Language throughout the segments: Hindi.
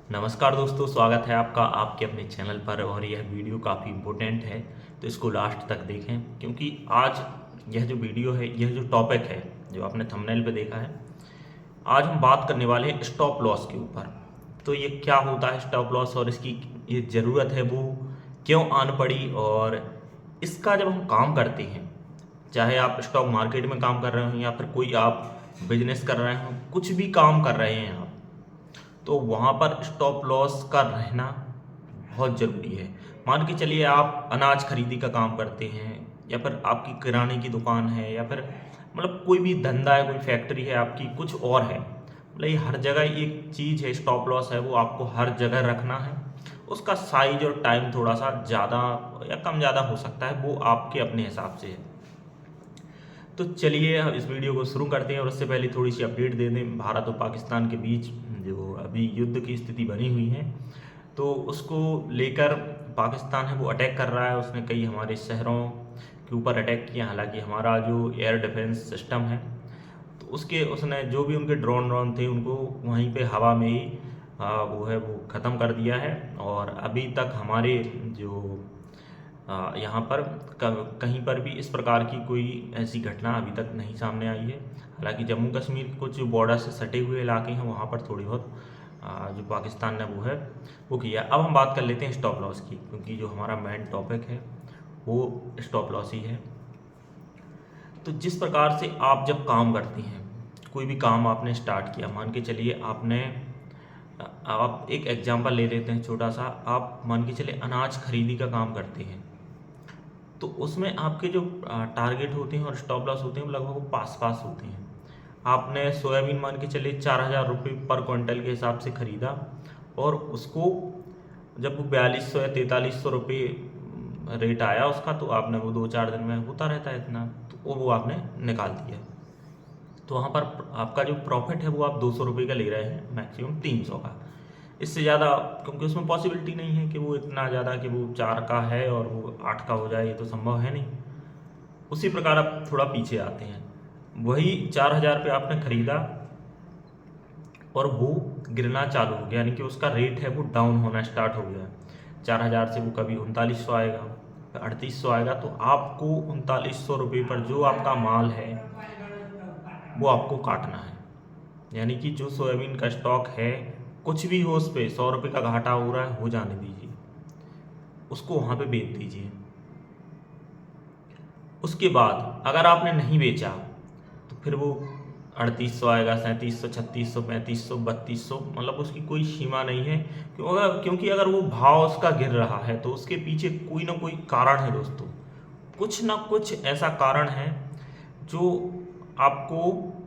नमस्कार दोस्तों, स्वागत है आपका आपके अपने चैनल पर। और यह वीडियो काफ़ी इम्पोर्टेंट है, तो इसको लास्ट तक देखें, क्योंकि आज यह जो वीडियो है, यह जो टॉपिक है, जो आपने थंबनेल पे देखा है, आज हम बात करने वाले हैं स्टॉप लॉस के ऊपर। तो ये क्या होता है स्टॉप लॉस, और इसकी ये ज़रूरत है वो क्यों आन पड़ी, और इसका जब हम काम करते हैं, चाहे आप स्टॉक मार्केट में काम कर रहे हो या फिर कोई आप बिजनेस कर रहे हो, कुछ भी काम कर रहे हैं आप, तो वहाँ पर स्टॉप लॉस का रहना बहुत ज़रूरी है। मान के चलिए आप अनाज खरीदी का काम करते हैं, या फिर आपकी किराने की दुकान है, या फिर मतलब कोई भी धंधा है, कोई फैक्ट्री है आपकी, कुछ और है, मतलब ये हर जगह एक चीज़ है, स्टॉप लॉस है, वो आपको हर जगह रखना है। उसका साइज और टाइम थोड़ा सा ज़्यादा या कम ज़्यादा हो सकता है, वो आपके अपने हिसाब से है। तो चलिए हम इस वीडियो को शुरू करते हैं, और उससे पहले थोड़ी सी अपडेट दे दें। भारत और पाकिस्तान के बीच जो अभी युद्ध की स्थिति बनी हुई है, तो उसको लेकर पाकिस्तान है वो अटैक कर रहा है। उसने कई हमारे शहरों के ऊपर अटैक किया। हालांकि हमारा जो एयर डिफेंस सिस्टम है, तो उसने जो भी उनके ड्रोन ड्रोन थे, उनको वहीं पे हवा में ही वो ख़त्म कर दिया है। और अभी तक हमारे जो यहाँ पर कहीं पर भी इस प्रकार की कोई ऐसी घटना अभी तक नहीं सामने आई है। हालांकि जम्मू कश्मीर के कुछ बॉर्डर से सटे हुए इलाके हैं, वहाँ पर थोड़ी बहुत जो पाकिस्तान ने वो किया। अब हम बात कर लेते हैं स्टॉप लॉस की, क्योंकि जो हमारा मेन टॉपिक है वो स्टॉप लॉस ही है। तो जिस प्रकार से आप जब काम करते हैं, कोई भी काम आपने स्टार्ट किया, मान के चलिए आप एक एग्जांपल ले लेते हैं छोटा सा। आप मान के चलिए अनाज खरीदी का काम करते हैं, तो उसमें आपके जो टारगेट होते हैं और स्टॉप लॉस होते हैं, वो लगभग पास पास होते हैं। आपने सोयाबीन मान के चलिए 4,000 रुपये पर क्विंटल के हिसाब से ख़रीदा, और उसको जब वो 4200 या 4300 रुपये रेट आया उसका, तो आपने वो 2-4 दिन में होता रहता है इतना, तो वो आपने निकाल दिया। तो वहाँ पर आपका जो प्रॉफिट है वो आप 200 रुपये का ले रहे हैं, मैक्सिमम 300 का। इससे ज़्यादा, क्योंकि उसमें पॉसिबिलिटी नहीं है कि वो इतना ज़्यादा कि वो 4 का है और वो 8 का हो जाए, ये तो संभव है नहीं। उसी प्रकार आप थोड़ा पीछे आते हैं, वही 4,000 पे आपने खरीदा और वो गिरना चालू हो गया, यानी कि उसका रेट है वो डाउन होना स्टार्ट हो गया। 4,000 से वो कभी 3900 आएगा, 3800 आएगा, तो आपको 3900 रुपये पर जो आपका माल है वो आपको काटना है। यानी कि जो सोयाबीन का स्टॉक है, कुछ भी हो उस पर 100 रुपये का घाटा हो रहा है, हो जाने दीजिए, उसको वहाँ पे बेच दीजिए। उसके बाद अगर आपने नहीं बेचा, तो फिर वो 3800 आएगा, 3700, 3600, 3500, 3200, मतलब उसकी कोई सीमा नहीं है। क्योंकि अगर वो भाव उसका गिर रहा है, तो उसके पीछे कोई ना कोई कारण है दोस्तों। कुछ ना कुछ ऐसा कारण है जो आपको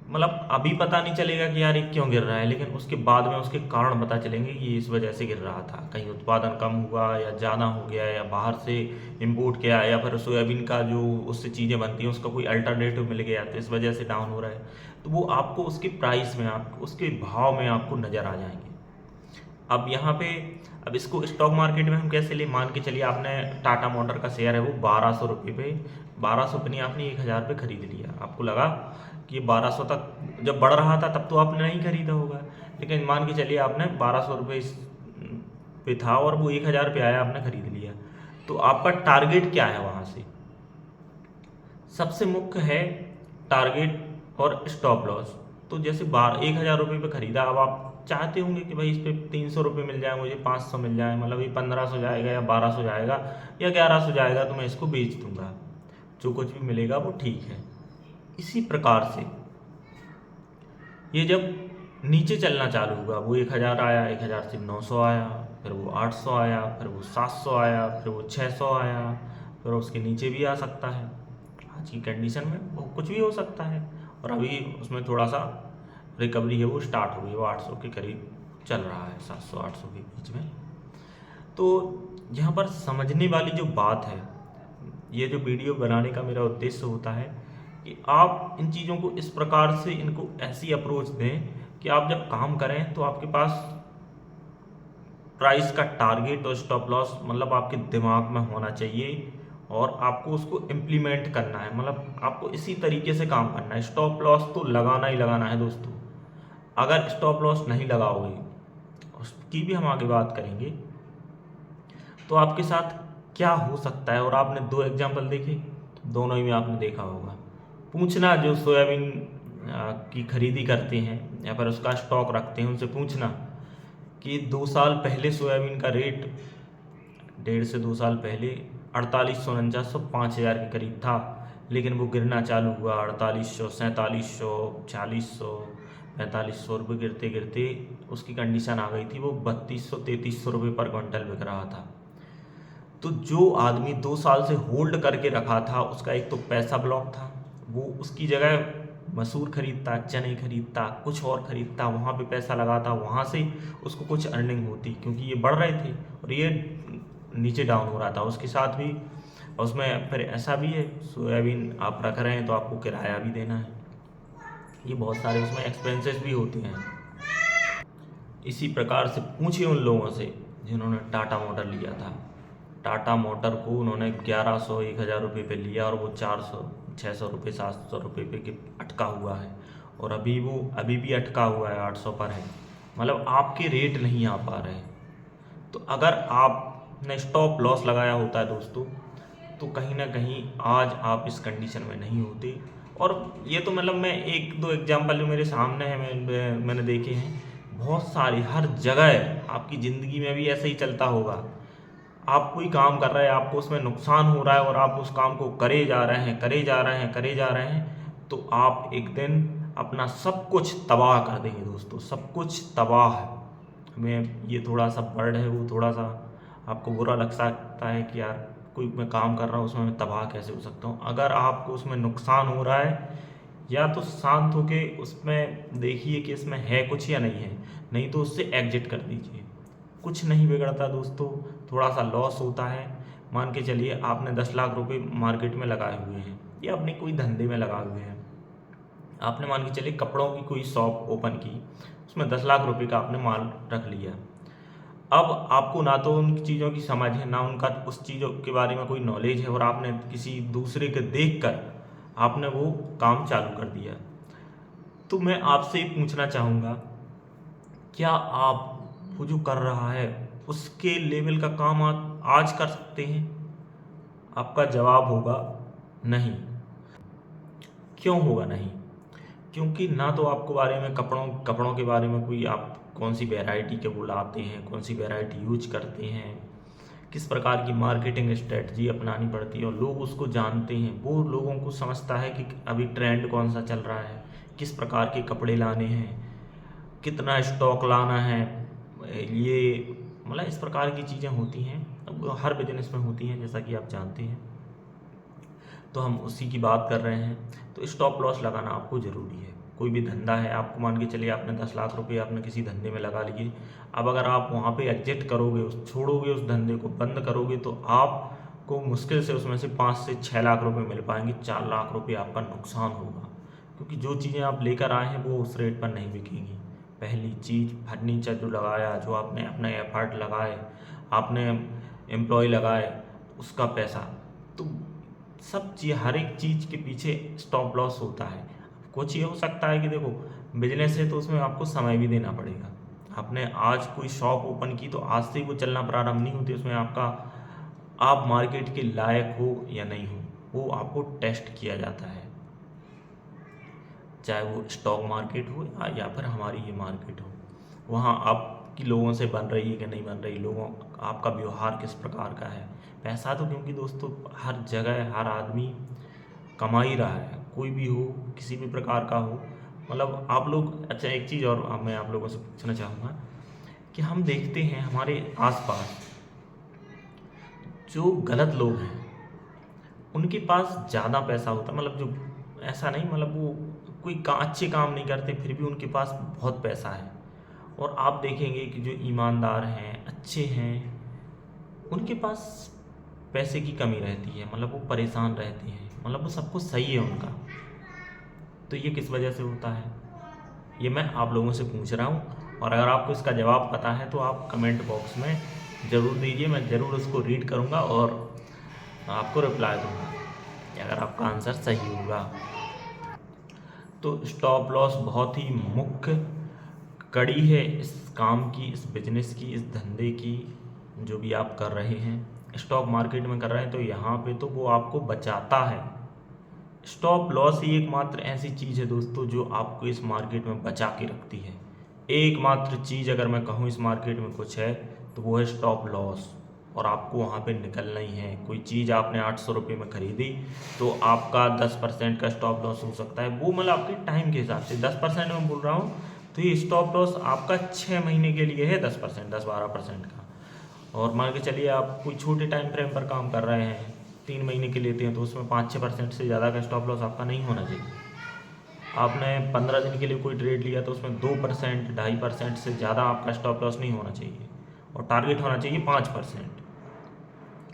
मतलब अभी पता नहीं चलेगा कि यार ये क्यों गिर रहा है, लेकिन उसके बाद में उसके कारण पता चलेंगे कि ये इस वजह से गिर रहा था। कहीं उत्पादन कम हुआ, या ज़्यादा हो गया, या बाहर से इंपोर्ट किया, या फिर सोयाबीन का जो उससे चीज़ें बनती हैं उसका कोई अल्टरनेटिव मिल गया, तो इस वजह से डाउन हो रहा है। तो वो आपको उसके प्राइस में, आपको उसके भाव में आपको नज़र आ जाएंगे। अब यहाँ पे, अब इसको स्टॉक मार्केट में हम कैसे ले, मान के चलिए आपने टाटा मोटर का शेयर है वो 1200 रुपये पे, 1200 पे नहीं, आपने 1,000 पे खरीद लिया। आपको लगा कि 1200 तक जब बढ़ रहा था तब तो आपने नहीं खरीदा होगा, लेकिन मान के चलिए आपने 1200 रुपये पे था और वो 1,000 पे आया, आपने खरीद लिया। तो आपका टारगेट क्या है वहाँ से? सबसे मुख्य है टारगेट और स्टॉप लॉस। तो जैसे 1,000 रुपये पे खरीदा, अब आप चाहते होंगे कि भाई इस पे 300 रुपये मिल जाए, मुझे 500 मिल जाए, मतलब ये 1500 जाएगा या 1200 जाएगा या 1100 जाएगा, तो मैं इसको बेच दूंगा, जो कुछ भी मिलेगा वो ठीक है। इसी प्रकार से ये जब नीचे चलना चालू हुआ, वो 1,000 आया, 1,000 से 900 आया, फिर वो 800 आया, फिर वो 700 आया, फिर वो 600 आया, फिर उसके नीचे भी आ सकता है। आज की कंडीशन में वो कुछ भी हो सकता है, और अभी उसमें थोड़ा सा रिकवरी है वो स्टार्ट हुई है, वो 800 के करीब चल रहा है, 700-800 के बीच में। तो यहाँ पर समझने वाली जो बात है, ये जो वीडियो बनाने का मेरा उद्देश्य होता है कि आप इन चीज़ों को इस प्रकार से, इनको ऐसी अप्रोच दें कि आप जब काम करें तो आपके पास प्राइस का टारगेट और स्टॉप लॉस मतलब आपके दिमाग में होना चाहिए, और आपको उसको इम्प्लीमेंट करना है। मतलब आपको इसी तरीके से काम करना है। स्टॉप लॉस तो लगाना ही लगाना है दोस्तों। अगर स्टॉप लॉस नहीं लगाओगे उसकी भी हम आगे बात करेंगे। तो आपके साथ क्या हो सकता है, और आपने 2 एग्जाम्पल देखे, दोनों ही में आपने देखा होगा। पूछना जो सोयाबीन की खरीदी करते हैं या फिर उसका स्टॉक रखते हैं, उनसे पूछना कि 2 साल पहले सोयाबीन का रेट, 1.5 से 2 साल पहले 4849, 5000 के करीब था, लेकिन वो गिरना चालू हुआ 4800, 4700, 4600, 4500 रुपये गिरते गिरते उसकी कंडीशन आ गई थी, वो 3200, 3300 रुपये पर क्विंटल बिक रहा था। तो जो आदमी 2 साल से होल्ड करके रखा था, उसका एक तो पैसा ब्लॉक था, वो उसकी जगह मसूर खरीदता, चने खरीदता, कुछ और खरीदता, वहाँ पे पैसा लगाता, वहाँ से उसको कुछ अर्निंग होती, क्योंकि ये बढ़ रहे थे और ये नीचे डाउन हो रहा था उसके साथ भी। उसमें फिर ऐसा भी है, सोयाबीन आप रख रहे हैं तो आपको किराया भी देना है, ये बहुत सारे उसमें एक्सपेंसेस भी होते हैं। इसी प्रकार से पूछिए उन लोगों से जिन्होंने टाटा मोटर लिया था। टाटा मोटर को उन्होंने 1100, 1000 रुपये पे लिया और वो 400, 600 रुपये, 700 रुपये पे अटका हुआ है, और अभी भी अटका हुआ है, 800 पर है। मतलब आपके रेट नहीं आ पा रहे। तो अगर आपने स्टॉप लॉस लगाया होता है दोस्तों, तो कहीं ना कहीं आज आप इस कंडीशन में नहीं होते। और ये तो मतलब मैं 1-2 एग्जांपल जो मेरे सामने हैं, मैंने देखे हैं, बहुत सारी हर जगह आपकी ज़िंदगी में भी ऐसे ही चलता होगा। आप कोई काम कर रहे हैं, आपको उसमें नुकसान हो रहा है और आप उस काम को करे जा रहे हैं, करे जा रहे हैं, करे जा रहे हैं, तो आप एक दिन अपना सब कुछ तबाह कर देंगे दोस्तों, सब कुछ तबाह है। हमें ये थोड़ा सा वर्ड है, वो थोड़ा सा आपको बुरा लग सकता है कि यार कोई मैं काम कर रहा हूँ उसमें मैं तबाह कैसे हो सकता हूँ। अगर आपको उसमें नुकसान हो रहा है, या तो शांत होके उसमें देखिए कि इसमें है कुछ या नहीं है, नहीं तो उससे एग्जिट कर दीजिए। कुछ नहीं बिगड़ता दोस्तों, थोड़ा सा लॉस होता है। मान के चलिए आपने 10 लाख रुपए मार्केट में लगाए हुए हैं या अपने कोई धंधे में लगाए हुए हैं। आपने मान के चलिए कपड़ों की कोई शॉप ओपन की, उसमें 10 लाख रुपए का आपने माल रख लिया। अब आपको ना तो उन चीज़ों की समझ है, ना उनका उस चीज़ों के बारे में कोई नॉलेज है, और आपने किसी दूसरे के देख कर आपने वो काम चालू कर दिया। तो मैं आपसे ही पूछना चाहूँगा, क्या आप वो जो कर रहा है उसके लेवल का काम आप आज कर सकते हैं? आपका जवाब होगा नहीं। क्यों होगा नहीं? क्योंकि ना तो आपको बारे में कपड़ों के बारे में कोई, आप कौन सी वैरायटी के वो लाते हैं, कौन सी वैरायटी यूज करते हैं, किस प्रकार की मार्केटिंग स्ट्रेटजी अपनानी पड़ती है, और लोग उसको जानते हैं। वो लोगों को समझता है कि अभी ट्रेंड कौन सा चल रहा है, किस प्रकार के कपड़े लाने हैं, कितना स्टॉक लाना है, ये मतलब इस प्रकार की चीज़ें होती हैं। अब हर बिजनेस में होती हैं, जैसा कि आप जानते हैं। तो हम उसी की बात कर रहे हैं। तो स्टॉप लॉस लगाना आपको ज़रूरी है। कोई भी धंधा है, आपको मान के चलिए आपने 10 लाख रुपए आपने किसी धंधे में लगा लिए। अब अगर आप वहाँ पे एग्जिट करोगे, छोड़ोगे, उस धंधे को बंद करोगे, तो आपको मुश्किल से उसमें से 5 से 6 लाख रुपए मिल पाएंगे, 4 लाख रुपए आपका नुकसान होगा, क्योंकि जो चीज़ें आप लेकर आए हैं वो उस रेट पर नहीं बिकेंगी। पहली चीज़, फर्नीचर जो लगाया, जो आपने अपने एफर्ट लगाए, आपने एम्प्लॉय लगाए, उसका पैसा, तो सब चीज़, हर एक चीज़ के पीछे स्टॉप लॉस होता है। कुछ ये हो सकता है कि देखो बिजनेस है तो उसमें आपको समय भी देना पड़ेगा। आपने आज कोई शॉप ओपन की तो आज से ही वो चलना प्रारंभ नहीं होती, उसमें आप मार्केट के लायक हो या नहीं हो, वो आपको टेस्ट किया जाता है। चाहे वो स्टॉक मार्केट हो या फिर हमारी ये मार्केट हो, वहाँ आपकी लोगों से बन रही है कि नहीं बन रही, लोगों आपका व्यवहार किस प्रकार का है। पैसा तो क्योंकि दोस्तों हर जगह हर आदमी कमा ही रहा है, कोई भी हो, किसी भी प्रकार का हो। मतलब आप लोग, अच्छा एक चीज़ और मैं आप लोगों से पूछना चाहूँगा कि हम देखते हैं हमारे आसपास जो गलत लोग हैं उनके पास ज़्यादा पैसा होता है। मतलब जो ऐसा नहीं, मतलब वो कोई अच्छे काम नहीं करते फिर भी उनके पास बहुत पैसा है। और आप देखेंगे कि जो ईमानदार हैं, अच्छे हैं, उनके पास पैसे की कमी रहती है, मतलब वो परेशान रहते हैं, मतलब वो सब कुछ सही है उनका। तो ये किस वजह से होता है, ये मैं आप लोगों से पूछ रहा हूँ। और अगर आपको इसका जवाब पता है तो आप कमेंट बॉक्स में ज़रूर दीजिए, मैं ज़रूर उसको रीड करूँगा और आपको रिप्लाई दूँगा अगर आपका आंसर सही होगा। तो स्टॉप लॉस बहुत ही मुख्य कड़ी है इस काम की, इस बिजनेस की, इस धंधे की, जो भी आप कर रहे हैं, स्टॉक मार्केट में कर रहे हैं, तो यहाँ पे तो वो आपको बचाता है। स्टॉप लॉस ही एकमात्र ऐसी चीज़ है दोस्तों जो आपको इस मार्केट में बचा के रखती है। एकमात्र चीज़ अगर मैं कहूँ इस मार्केट में कुछ है तो वो है स्टॉप लॉस, और आपको वहाँ पे निकलना ही है। कोई चीज़ आपने 800 रुपये में खरीदी तो आपका 10% का स्टॉप लॉस हो सकता है, वो मतलब आपके टाइम के हिसाब से 10% में बोल रहा हूँ। तो ये स्टॉप लॉस आपका 6 महीने के लिए है 10%, 10-12% का। और मान के चलिए आप कोई छोटे टाइम फ्रेम पर काम कर रहे हैं, 3 महीने के लेते हैं, तो उसमें 5-6% से ज़्यादा का स्टॉप लॉस आपका नहीं होना चाहिए। आपने 15 दिन के लिए कोई ट्रेड लिया तो उसमें 2%, 2.5% से ज़्यादा आपका स्टॉप लॉस नहीं होना चाहिए, और टारगेट होना चाहिए 5%।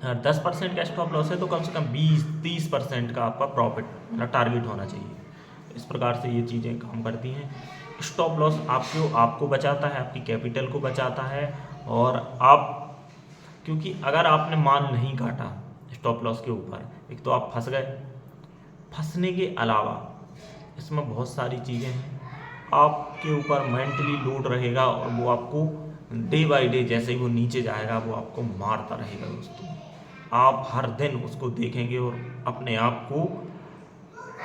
अगर 10% का स्टॉप लॉस है तो कम से कम 20-30% का आपका प्रॉफिट मतलब टारगेट होना चाहिए। इस प्रकार से ये चीज़ें काम करती हैं। स्टॉप लॉस आपको बचाता है, आपकी कैपिटल को बचाता है। और आप, क्योंकि अगर आपने माल नहीं काटा स्टॉप लॉस के ऊपर, एक तो आप फंस गए। फंसने के अलावा इसमें बहुत सारी चीज़ें हैं, आपके ऊपर मेंटली लोड रहेगा, और वो आपको डे बाय डे जैसे ही वो नीचे जाएगा वो आपको मारता रहेगा दोस्तों। आप हर दिन उसको देखेंगे और अपने आप को,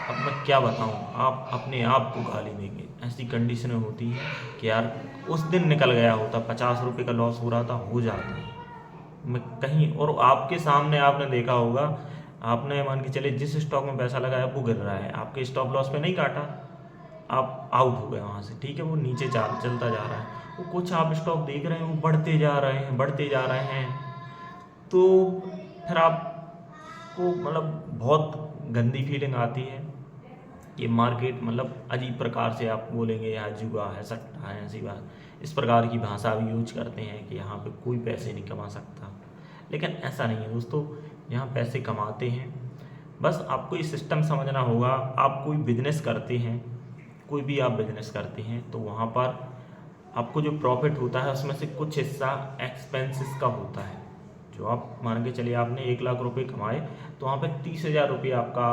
अब मैं क्या बताऊं, आप अपने आप को गाली देंगे। ऐसी कंडीशनें होती हैं कि यार उस दिन निकल गया होता, 50 रुपये का लॉस हो रहा था, हो जाता मैं कहीं, और आपके सामने आपने देखा होगा, आपने मान के चले जिस स्टॉक में पैसा लगाया वो गिर रहा है, आपके स्टॉप लॉस पे नहीं काटा, आप आउट हो गए वहाँ से, ठीक है, वो नीचे चलता जा रहा है। वो कुछ आप स्टॉक देख रहे हैं वो बढ़ते जा रहे हैं, बढ़ते जा रहे हैं, तो फिर आपको मतलब बहुत गंदी फीलिंग आती है। ये मार्केट मतलब अजीब प्रकार से आप बोलेंगे यहाँ जुआ है, सट्टा है, ऐसी बात, इस प्रकार की भाषा भी यूज करते हैं कि यहाँ पे कोई पैसे नहीं कमा सकता। लेकिन ऐसा नहीं है दोस्तों, यहाँ पैसे कमाते हैं। बस आपको ये सिस्टम समझना होगा। आप कोई बिजनेस करते हैं, कोई भी आप बिजनेस करते हैं, तो वहाँ पर आपको जो प्रॉफिट होता है उसमें से कुछ हिस्सा एक्सपेंसेस का होता है। जो आप मान के चलिए आपने 1 लाख रुपए कमाए, तो वहाँ पे 30,000 रुपये आपका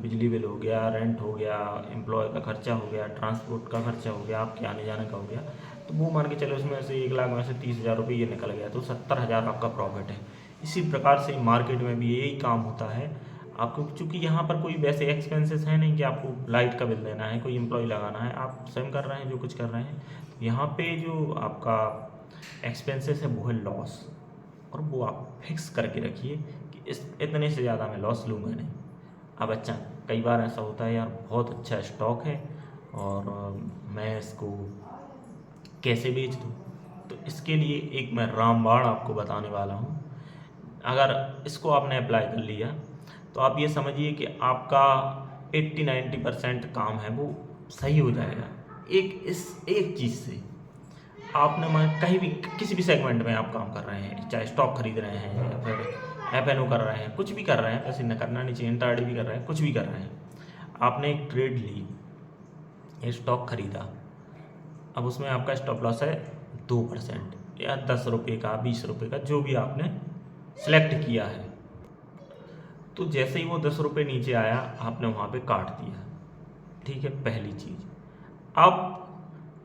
बिजली बिल हो गया, रेंट हो गया, एम्प्लॉय का खर्चा हो गया, ट्रांसपोर्ट का खर्चा हो गया, आपके आने जाने का हो गया, तो वो मान के चले उसमें से 1 लाख में से 30,000 रुपये ये निकल गया, तो 70,000 आपका प्रॉफिट है। इसी प्रकार से मार्केट में भी यही काम होता है। आपको चूँकि यहाँ पर कोई वैसे एक्सपेंसेस है नहीं कि आपको लाइट का बिल देना है, कोई एम्प्लॉय लगाना है, आप स्वयं कर रहे हैं जो कुछ कर रहे हैं, तो यहाँ पे जो आपका एक्सपेंसेस है वो है लॉस, और वो आप फिक्स करके रखिए कि इस इतने से ज़्यादा मैं लॉस लूँगा नहीं। अब अच्छा, कई बार ऐसा होता है यार बहुत अच्छा स्टॉक है और मैं इसको कैसे बेच दूँ, तो इसके लिए एक मैं रामबाण आपको बताने वाला हूँ। अगर इसको आपने अप्लाई कर लिया तो आप ये समझिए कि आपका 80-90% काम है वो सही हो जाएगा। एक चीज़ से आपने मान कहीं भी किसी भी सेगमेंट में आप काम कर रहे हैं, चाहे स्टॉक खरीद रहे हैं या फिर एफ कर रहे हैं, कुछ भी कर रहे हैं, वैसे न करना नहीं चाहिए, इंट्राडे भी कर रहे हैं, कुछ भी कर रहे हैं, आपने एक ट्रेड ली, ये स्टॉक खरीदा, अब उसमें आपका स्टॉप लॉस है 2% या 10 रुपये का, 20 रुपये का, जो भी आपने सेलेक्ट किया है। तो जैसे ही वो 10 रुपये नीचे आया आपने वहाँ पे काट दिया, ठीक है, पहली चीज़। अब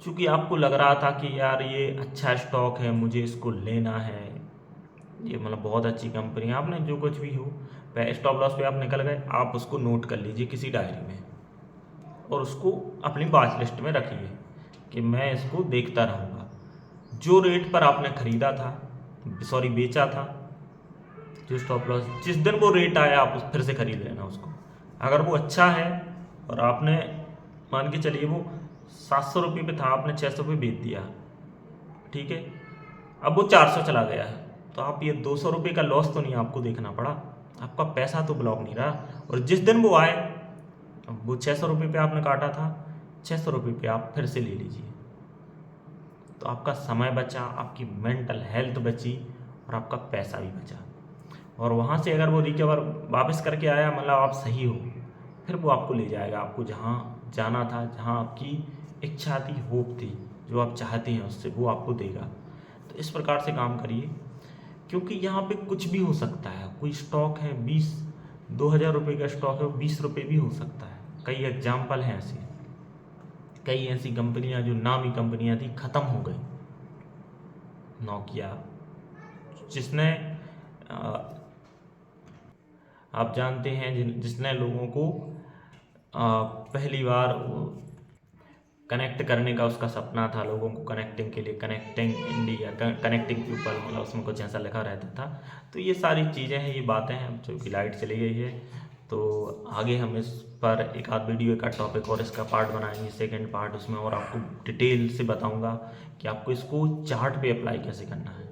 चूँकि आपको लग रहा था कि यार ये अच्छा स्टॉक है, मुझे इसको लेना है, ये मतलब बहुत अच्छी कंपनी है, आपने जो कुछ भी हो स्टॉप लॉस पे आप निकल गए, आप उसको नोट कर लीजिए किसी डायरी में और उसको अपनी वॉच लिस्ट में रखिए कि मैं इसको देखता रहूँगा। जो रेट पर आपने खरीदा था, सॉरी बेचा था, जो स्टॉप लॉस जिस दिन वो रेट आया आप फिर से खरीद लेना उसको। अगर वो अच्छा है और आपने मान के चलिए वो 700 रुपये पे था, आपने 600 पे बेच दिया, ठीक है, अब वो 400 चला गया है, तो आप ये 200 रुपये का लॉस तो नहीं आपको देखना पड़ा, आपका पैसा तो ब्लॉक नहीं रहा। और जिस दिन वो आए, वो 600 रुपये पे आपने काटा था, 600 रुपये पे आप फिर से ले लीजिए, तो आपका समय बचा, आपकी मेंटल हेल्थ बची और आपका पैसा भी बचा। और वहाँ से अगर वो रिकवर वापस करके आया, मतलब आप सही हो, फिर वो आपको ले जाएगा, आपको जहाँ जाना था, जहाँ आपकी इच्छा थी, होप थी, जो आप चाहते हैं उससे वो आपको देगा। तो इस प्रकार से काम करिए, क्योंकि यहाँ पे कुछ भी हो सकता है। कोई स्टॉक है 20-2 हज़ार रुपये का स्टॉक है, वो 20 रुपये भी हो सकता है। कई एग्जाम्पल हैं ऐसे, कई ऐसी कंपनियां जो नामी कंपनियां थी ख़त्म हो गई। नोकिया जिसने आप जानते हैं जिसने लोगों को पहली बार कनेक्ट करने का उसका सपना था, लोगों को कनेक्टिंग के लिए, कनेक्टिंग इंडिया, कनेक्टिंग पीपल, मतलब उसमें कुछ ऐसा लिखा रहता था। तो ये सारी चीज़ें हैं, ये बातें हैं, जो कि लाइट चली गई है। तो आगे हम इस पर एक आध वीडियो का टॉपिक और इसका पार्ट बनाएंगे, सेकंड पार्ट, उसमें और आपको डिटेल से बताऊंगा कि आपको इसको चार्ट पे अप्लाई कैसे करना है।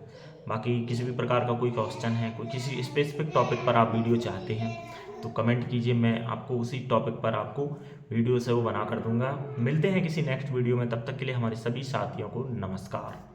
बाकी किसी भी प्रकार का कोई क्वेश्चन है, कोई किसी स्पेसिफिक टॉपिक पर आप वीडियो चाहते हैं तो कमेंट कीजिए, मैं आपको उसी टॉपिक पर आपको वीडियो से वो बना कर दूंगा। मिलते हैं किसी नेक्स्ट वीडियो में, तब तक के लिए हमारे सभी साथियों को नमस्कार।